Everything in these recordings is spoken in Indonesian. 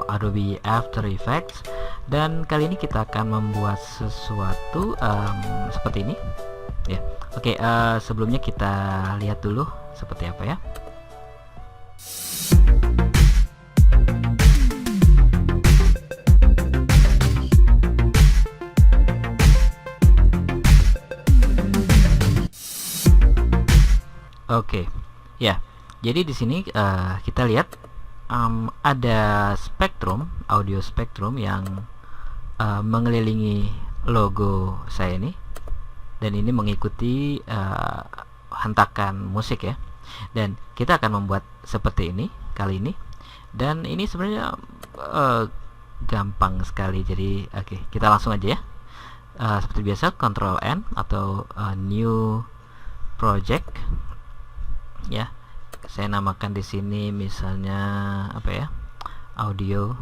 atau Adobe After Effects, dan kali ini kita akan membuat sesuatu seperti ini ya. Oke, sebelumnya kita lihat dulu seperti apa ya. Oke, ya. Jadi di sini kita lihat ada spektrum, audio spektrum yang mengelilingi logo saya ini, dan ini mengikuti hentakan musik ya. Dan kita akan membuat seperti ini kali ini, dan ini sebenarnya gampang sekali. Jadi oke, kita langsung aja ya. Seperti biasa, Ctrl N atau New Project ya. Saya namakan di sini misalnya apa ya, audio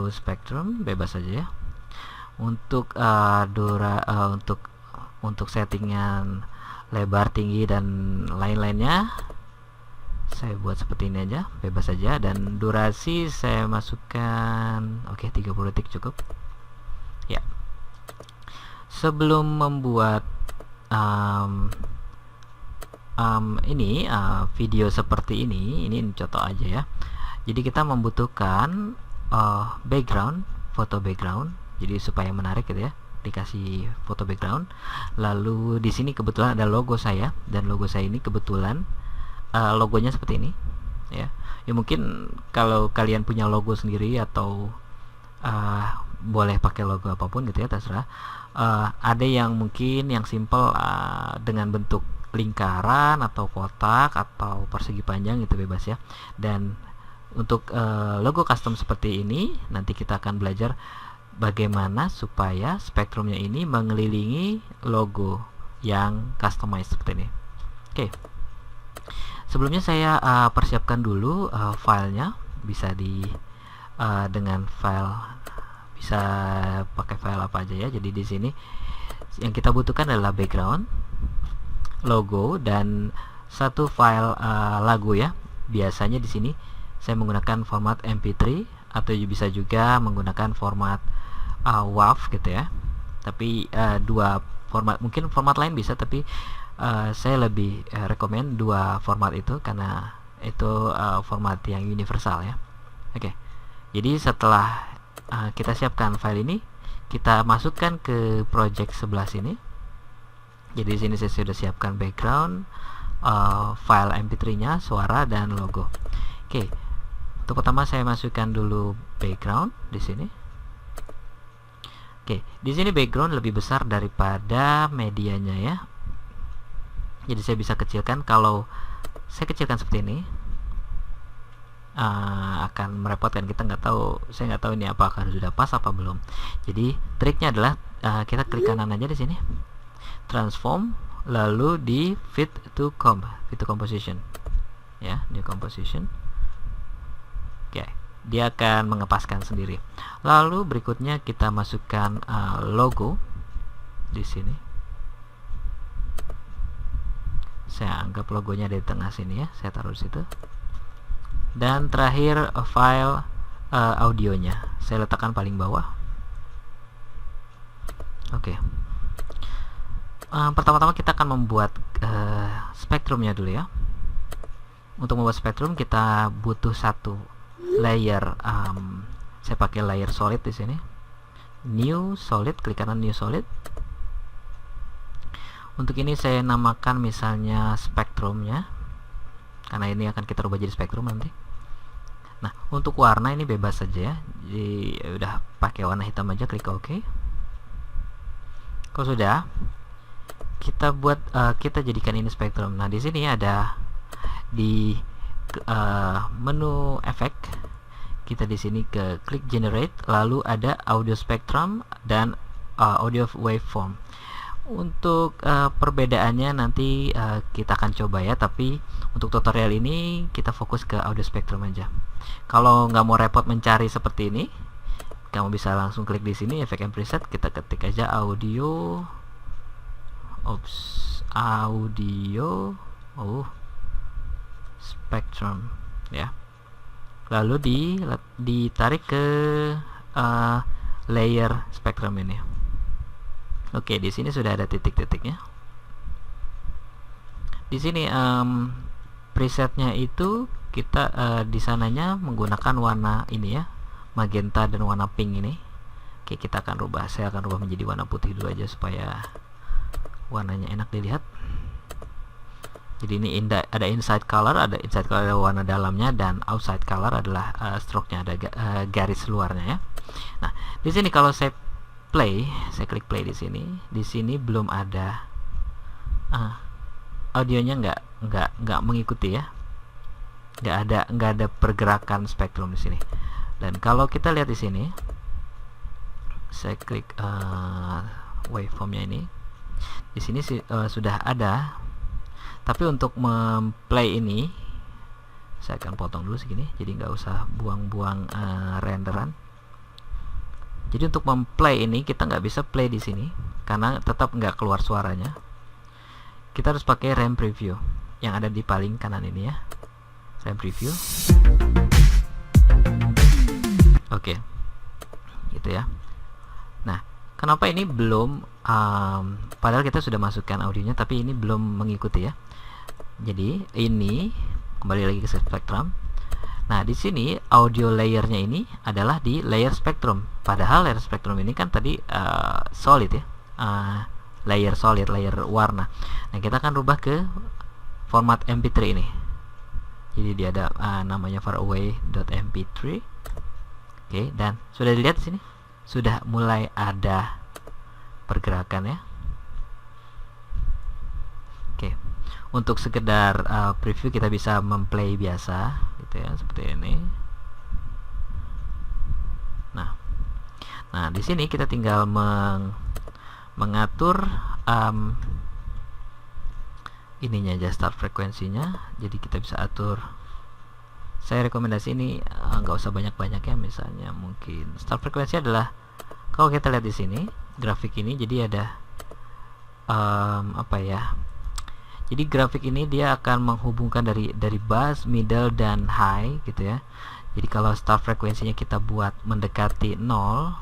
spectrum, bebas saja ya. Untuk untuk settingan lebar, tinggi, dan lain-lainnya saya buat seperti ini aja, bebas saja. Dan durasi saya masukkan 30 detik cukup ya. Sebelum membuat video seperti ini contoh aja ya. Jadi kita membutuhkan background, foto background. Jadi supaya menarik gitu ya, dikasih foto background. Lalu di sini kebetulan ada logo saya, dan logo saya ini kebetulan logonya seperti ini ya. Ya mungkin kalau kalian punya logo sendiri atau boleh pakai logo apapun gitu ya, terserah. Ada yang mungkin yang simple dengan bentuk lingkaran atau kotak atau persegi panjang, itu bebas ya. Dan untuk logo custom seperti ini nanti kita akan belajar bagaimana supaya spektrumnya ini mengelilingi logo yang customized seperti ini. Oke. Sebelumnya saya persiapkan dulu filenya. Bisa dengan file, bisa pakai file apa aja ya. Jadi di sini yang kita butuhkan adalah background, logo, dan satu file lagu ya. Biasanya di sini saya menggunakan format MP3 atau bisa juga menggunakan format WAV gitu ya. Tapi dua format, mungkin format lain bisa, tapi saya lebih rekomend dua format itu karena itu format yang universal ya. Oke. Jadi setelah kita siapkan file ini, kita masukkan ke project sebelah sini. Jadi di sini saya sudah siapkan background, file MP3-nya, suara, dan logo. Oke. Untuk pertama saya masukkan dulu background di sini. Oke, di sini background lebih besar daripada medianya ya. Jadi saya bisa kecilkan. Kalau saya kecilkan seperti ini akan merepotkan, kita nggak tahu, saya nggak tahu ini apakah sudah pas apa belum. Jadi triknya adalah kita klik kanan aja di sini, transform, lalu di fit to composition ya, new composition. Oke, dia akan mengepaskan sendiri. Lalu berikutnya kita masukkan logo di sini. Saya anggap logonya di tengah sini ya, saya taruh di situ. Dan terakhir file audionya saya letakkan paling bawah. Oke. Pertama-tama kita akan membuat spektrumnya dulu ya. Untuk membuat spektrum kita butuh satu layer. Saya pakai layer solid di sini. New solid, klik kanan new solid. Untuk ini saya namakan misalnya spektrumnya, karena ini akan kita rubah jadi spektrum nanti. Nah, untuk warna ini bebas saja ya. Jadi udah pakai warna hitam aja, klik OK. Kalau sudah, kita buat kita jadikan ini spektrum. Nah, di sini ada di menu efek, kita di sini ke klik generate, lalu ada audio spectrum dan audio waveform. Untuk perbedaannya nanti kita akan coba ya, tapi untuk tutorial ini kita fokus ke audio spectrum aja. Kalau nggak mau repot mencari seperti ini, kamu bisa langsung klik di sini efek and preset, kita ketik aja audio spectrum ya. lalu ditarik ke layer spektrum ini. Oke, di sini sudah ada titik-titiknya. Di sini presetnya itu kita di sananya menggunakan warna ini ya, magenta dan warna pink ini. Oke, kita akan rubah. Saya akan rubah menjadi warna putih dulu aja supaya warnanya enak dilihat. Jadi ini ada inside color, ada warna dalamnya, dan outside color adalah stroke-nya, ada garis luarnya ya. Nah, di sini kalau saya klik play di sini belum ada audionya, nggak mengikuti ya, nggak ada pergerakan spektrum di sini. Dan kalau kita lihat di sini, saya klik waveformnya ini, di sini sudah ada. Tapi untuk memplay ini saya akan potong dulu segini, jadi nggak usah buang-buang renderan. Jadi untuk memplay ini kita nggak bisa play di sini karena tetap nggak keluar suaranya. Kita harus pakai RAM preview yang ada di paling kanan ini ya, RAM preview. Oke, gitu ya. Nah, kenapa ini belum padahal kita sudah masukkan audionya, tapi ini belum mengikuti ya. Jadi ini kembali lagi ke spektrum. Nah, di sini audio layernya ini adalah di layer spektrum. Padahal layer spektrum ini kan tadi solid ya, layer solid, layer warna. Nah, kita akan rubah ke format MP3 ini. Jadi dia ada namanya faraway.mp3. Oke, dan sudah dilihat di sini sudah mulai ada pergerakan ya. Oke, untuk sekedar preview kita bisa memplay biasa gitu ya, seperti ini. Nah, di sini kita tinggal mengatur ininya aja, start frekuensinya. Jadi kita bisa atur. Saya rekomendasi ini nggak usah banyak-banyak ya, misalnya mungkin start frekuensi adalah, kalau kita lihat di sini grafik ini, jadi ada apa ya? Jadi grafik ini dia akan menghubungkan dari bass, middle, dan high gitu ya. Jadi kalau start frekuensinya kita buat mendekati 0,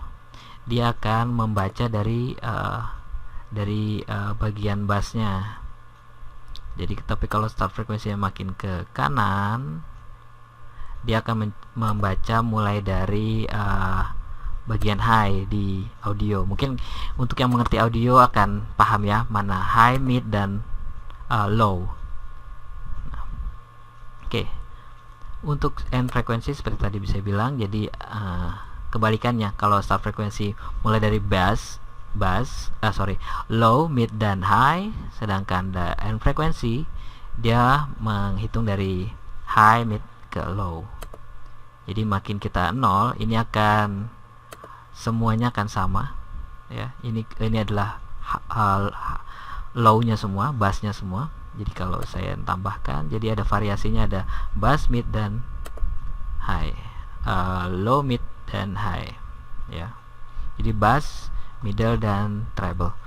dia akan membaca dari bagian bassnya. Jadi tapi kalau start frekuensinya makin ke kanan, dia akan membaca mulai dari bagian high di audio. Mungkin untuk yang mengerti audio akan paham ya, mana high, mid, dan low. Oke. Untuk end frekuensi seperti tadi bisa bilang, jadi kebalikannya. Kalau start frekuensi mulai dari low, mid, dan high, sedangkan end frekuensi dia menghitung dari high, mid, ke low. Jadi makin kita 0, ini akan semuanya akan sama ya. Ini adalah low-nya semua, bass-nya semua. Jadi kalau saya tambahkan, jadi ada variasinya, ada bass, mid, dan high, low, mid, dan high ya. Jadi bass, middle, dan treble.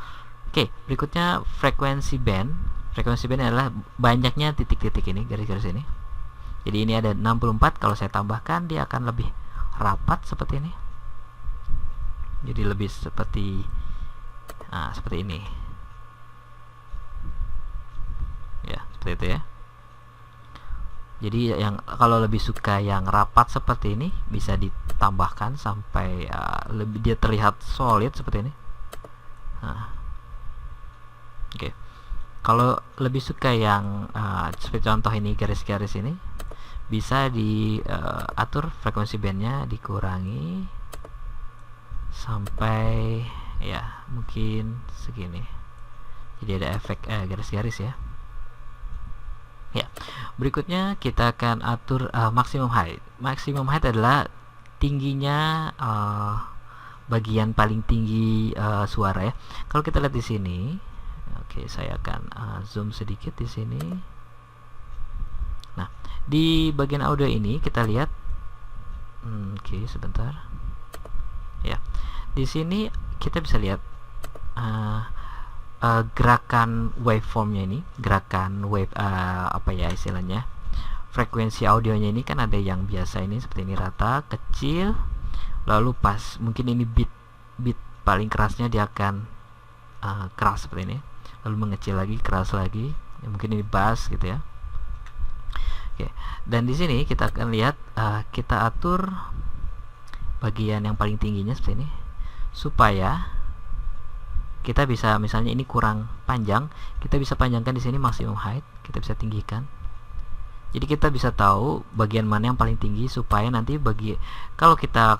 Oke, berikutnya frekuensi band. Frekuensi band adalah banyaknya titik-titik ini, garis-garis ini. Jadi ini ada 64, kalau saya tambahkan dia akan lebih rapat seperti ini. Jadi lebih seperti ini. Ya, seperti itu ya. Jadi yang kalau lebih suka yang rapat seperti ini, bisa ditambahkan sampai lebih dia terlihat solid seperti ini. Oke. Kalau lebih suka yang seperti contoh ini, garis-garis ini, bisa diatur frekuensi bandnya, dikurangi sampai ya mungkin segini. Jadi ada efek garis-garis ya. Ya, berikutnya kita akan atur maximum height. Maximum height adalah tingginya bagian paling tinggi suara ya. Kalau kita lihat di sini, oke, saya akan zoom sedikit di sini. Nah, di bagian audio ini kita lihat, oke, sebentar. Ya, di sini kita bisa lihat gerakan waveformnya ini, gerakan wave apa ya istilahnya, frekuensi audionya ini kan ada yang biasa ini seperti ini, rata, kecil, lalu pas mungkin ini bit paling kerasnya dia akan keras seperti ini, lalu mengecil lagi, keras lagi, ya, mungkin ini bass gitu ya. Oke, dan di sini kita akan lihat kita atur bagian yang paling tingginya seperti ini supaya kita bisa, misalnya ini kurang panjang, kita bisa panjangkan di sini maximum height, kita bisa tinggikan. Jadi kita bisa tahu bagian mana yang paling tinggi supaya nanti kalau kita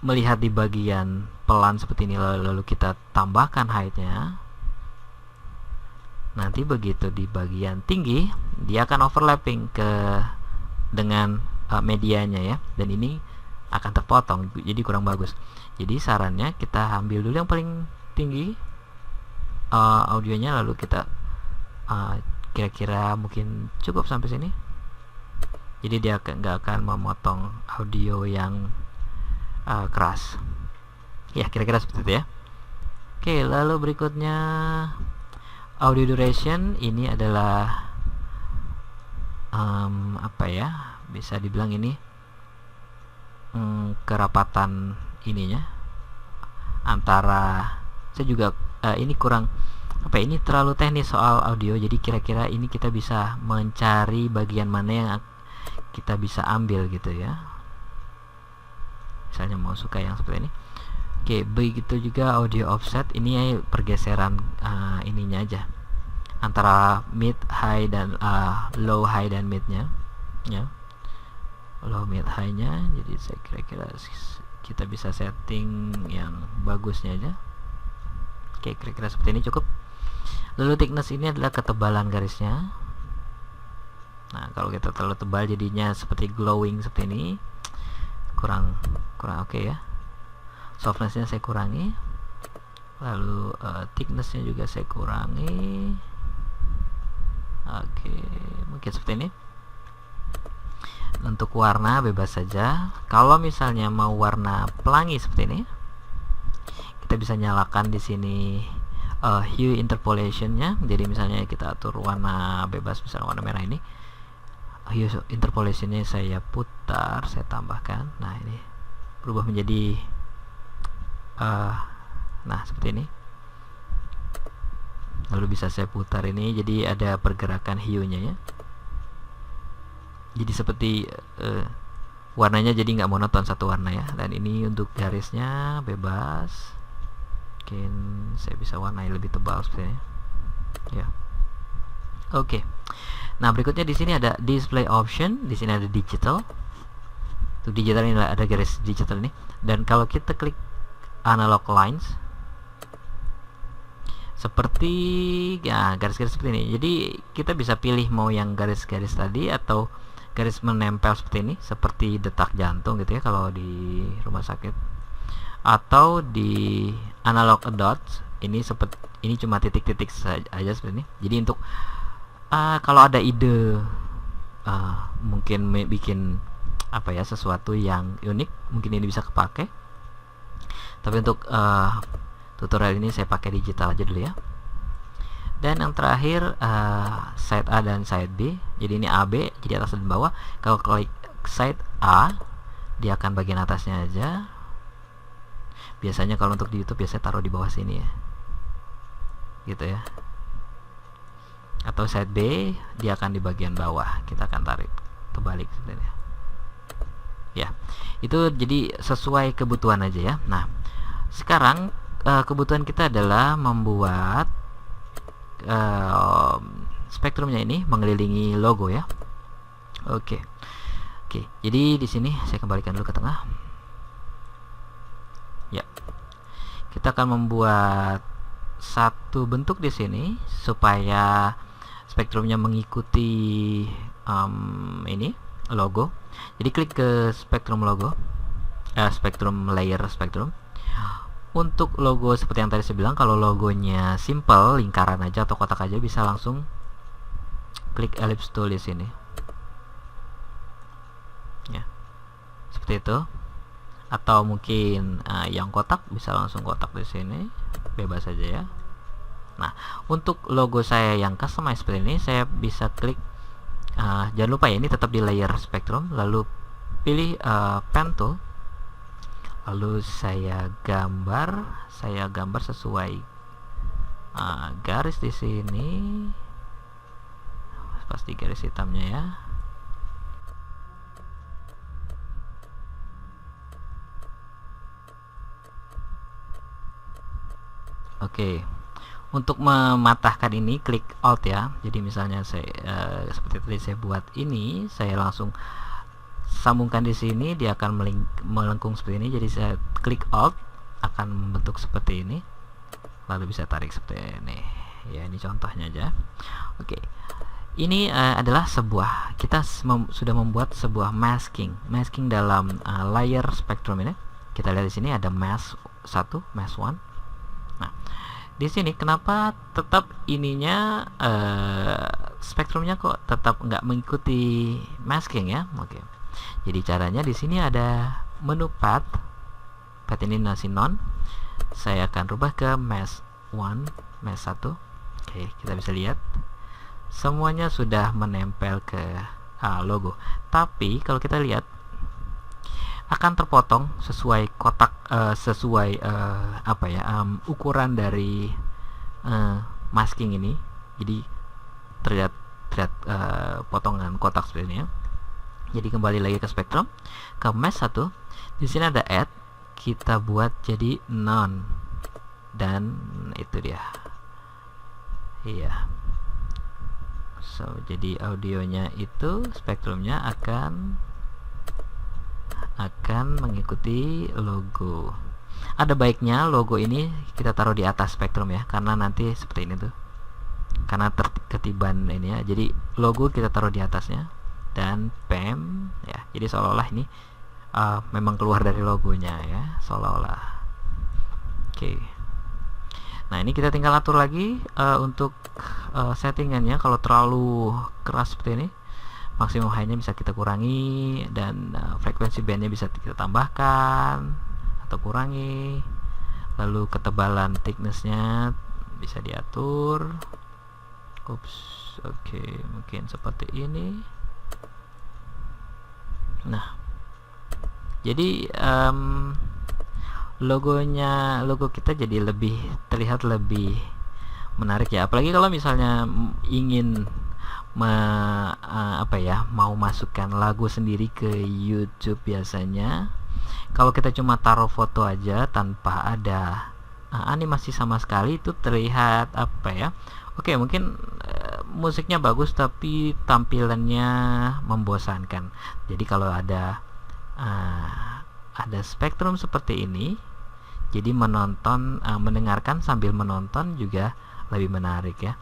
melihat di bagian pelan seperti ini lalu kita tambahkan height-nya, nanti begitu di bagian tinggi dia akan overlapping dengan medianya ya, dan ini akan terpotong jadi kurang bagus. Jadi sarannya kita ambil dulu yang paling tinggi audionya, lalu kita kira-kira mungkin cukup sampai sini, jadi dia nggak akan memotong audio yang keras ya, kira-kira seperti itu ya. Oke, lalu berikutnya audio duration. Ini adalah apa ya, bisa dibilang ini kerapatan ininya antara, saya juga ini kurang apa, ini terlalu teknis soal audio, jadi kira-kira ini kita bisa mencari bagian mana yang kita bisa ambil gitu ya, misalnya mau suka yang seperti ini. Oke, begitu juga audio offset, ini pergeseran ininya aja antara mid high dan low high dan midnya ya, low mid high nya. Jadi saya kira-kira kita bisa setting yang bagusnya aja. Oke, kira-kira seperti ini cukup. Lalu thickness ini adalah ketebalan garisnya. Nah, kalau kita terlalu tebal jadinya seperti glowing seperti ini, kurang oke ya. Softnessnya saya kurangi, lalu thicknessnya juga saya kurangi. Oke, mungkin seperti ini. Untuk warna bebas saja. Kalau misalnya mau warna pelangi seperti ini, kita bisa nyalakan di sini hue interpolationnya. Jadi misalnya kita atur warna bebas, misalnya warna merah ini, hue interpolationnya saya putar, saya tambahkan. Nah, ini berubah menjadi nah seperti ini. Lalu bisa saya putar ini, jadi ada pergerakan hue-nya ya. Jadi seperti warnanya jadi nggak monoton satu warna ya. Dan ini untuk garisnya bebas, mungkin saya bisa warnai lebih tebal seperti ini ya. Oke. Nah, berikutnya di sini ada display option, di sini ada digital. Untuk digital ini ada garis digital ini, dan kalau kita klik analog lines seperti ya, garis-garis seperti ini. Jadi kita bisa pilih mau yang garis-garis tadi atau garis menempel seperti ini, seperti detak jantung gitu ya kalau di rumah sakit, atau di analog dots ini seperti ini, cuma titik-titik saja seperti ini. Jadi untuk kalau ada ide mungkin bikin apa ya, sesuatu yang unik, mungkin ini bisa kepake. Tapi untuk tutorial ini saya pakai digital aja dulu ya. Dan yang terakhir side A dan side B. Jadi ini AB, jadi atas dan bawah. Kalau klik side A, dia akan bagian atasnya aja. Biasanya kalau untuk di YouTube biasanya taruh di bawah sini ya, gitu ya. Atau side B, dia akan di bagian bawah. Kita akan tarik terbalik sebenarnya. Ya, itu jadi sesuai kebutuhan aja ya. Nah, sekarang kebutuhan kita adalah membuat spektrumnya ini mengelilingi logo ya. Oke. Jadi di sini saya kembalikan dulu ke tengah. Ya, kita akan membuat satu bentuk di sini supaya spektrumnya mengikuti ini logo. Jadi klik ke spektrum logo, spektrum layer spektrum. Untuk logo seperti yang tadi saya bilang, kalau logonya simple, lingkaran aja atau kotak aja, bisa langsung klik ellipse tool di sini. Ya, seperti itu. Atau mungkin yang kotak bisa langsung kotak di sini, bebas saja ya. Nah, untuk logo saya yang customize seperti ini, saya bisa klik Jangan lupa ya, ini tetap di layer spektrum, lalu pilih pen tool, lalu saya gambar sesuai garis di sini, pasti garis hitamnya ya. Oke. Untuk mematahkan ini klik Alt ya. Jadi misalnya saya seperti tadi saya buat ini, saya langsung sambungkan di sini, dia akan melengkung seperti ini. Jadi saya klik Alt, akan membentuk seperti ini. Lalu bisa tarik seperti ini. Ya, ini contohnya aja. Oke. Ini adalah sebuah, kita sudah membuat sebuah masking dalam layer spektrum ini. Kita lihat di sini ada mask 1, mask 1. Nah, di sini kenapa tetap ininya spektrumnya kok tetap nggak mengikuti masking ya? Oke. Jadi caranya di sini ada menu path ini masih non. Saya akan rubah ke mask 1, mask 1. Oke, kita bisa lihat semuanya sudah menempel ke logo. Tapi kalau kita lihat akan terpotong sesuai kotak, sesuai ukuran dari masking ini. Jadi terlihat potongan kotak seperti ini ya. Jadi kembali lagi ke spektrum, ke mask 1. Di sini ada add, kita buat jadi none, dan itu dia. Iya. So, jadi audionya itu spektrumnya akan mengikuti logo. Ada baiknya logo ini kita taruh di atas spektrum ya, karena nanti seperti ini tuh, karena ketiban ini ya. Jadi logo kita taruh di atasnya, dan PEM ya. Jadi seolah-olah ini memang keluar dari logonya ya, seolah-olah. Oke. Nah, ini kita tinggal atur lagi untuk settingannya. Kalau terlalu keras seperti ini, maksimum high-nya bisa kita kurangi, dan frekuensi bandnya bisa kita tambahkan atau kurangi. Lalu ketebalan thickness-nya bisa diatur. Oke, mungkin seperti ini. Nah, jadi logo kita jadi terlihat lebih menarik ya. Apalagi kalau misalnya ingin mau masukkan lagu sendiri ke YouTube. Biasanya kalau kita cuma taruh foto aja tanpa ada animasi sama sekali, itu terlihat oke, mungkin musiknya bagus tapi tampilannya membosankan. Jadi kalau ada spektrum seperti ini, jadi mendengarkan sambil menonton juga lebih menarik ya.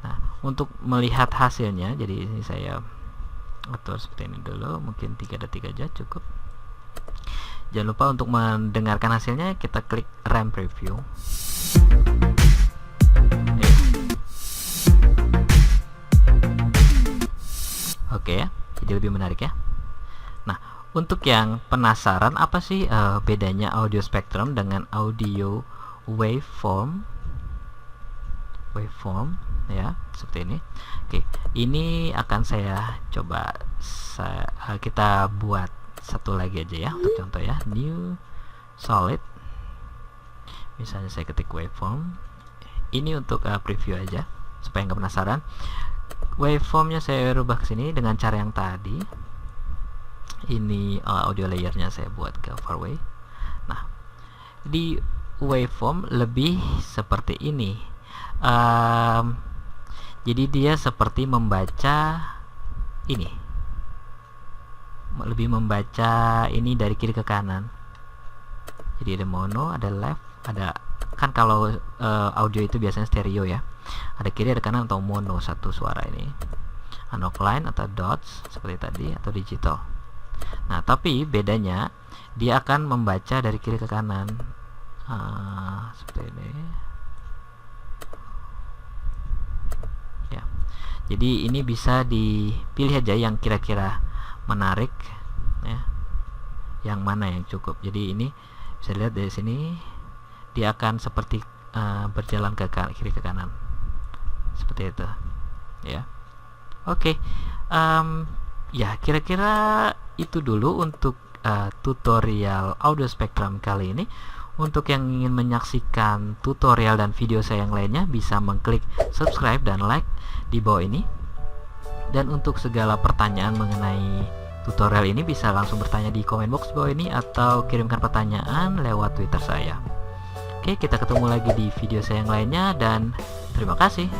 Nah, untuk melihat hasilnya, jadi ini saya atur seperti ini dulu, mungkin 3 detik aja cukup. Jangan lupa untuk mendengarkan hasilnya, kita klik RAM Preview. Oke ya, jadi lebih menarik ya. Nah, untuk yang penasaran apa sih bedanya audio spektrum dengan audio waveform ya, seperti ini. Oke, ini akan saya coba kita buat satu lagi aja ya, untuk contoh ya, new solid. Misalnya saya ketik waveform. Ini untuk preview aja supaya nggak penasaran. Waveformnya saya rubah ke sini dengan cara yang tadi. Ini audio layernya saya buat ke far away. Nah, di waveform lebih seperti ini. Jadi dia seperti membaca ini, lebih membaca ini dari kiri ke kanan. Jadi ada mono, ada left, ada, kan kalau audio itu biasanya stereo ya, ada kiri, ada kanan, atau mono satu suara ini, analog line atau dots seperti tadi, atau digital. Nah, tapi bedanya dia akan membaca dari kiri ke kanan, seperti ini ya. Jadi ini bisa dipilih aja yang kira-kira menarik ya, yang mana yang cukup. Jadi ini bisa lihat dari sini, dia akan seperti berjalan ke kiri ke kanan seperti itu ya. Oke, ya kira-kira itu dulu untuk tutorial audio spektrum kali ini. Untuk yang ingin menyaksikan tutorial dan video saya yang lainnya, bisa mengklik subscribe dan like di bawah ini. Dan untuk segala pertanyaan mengenai tutorial ini, bisa langsung bertanya di komen box bawah ini atau kirimkan pertanyaan lewat Twitter saya. Oke, kita ketemu lagi di video saya yang lainnya dan terima kasih.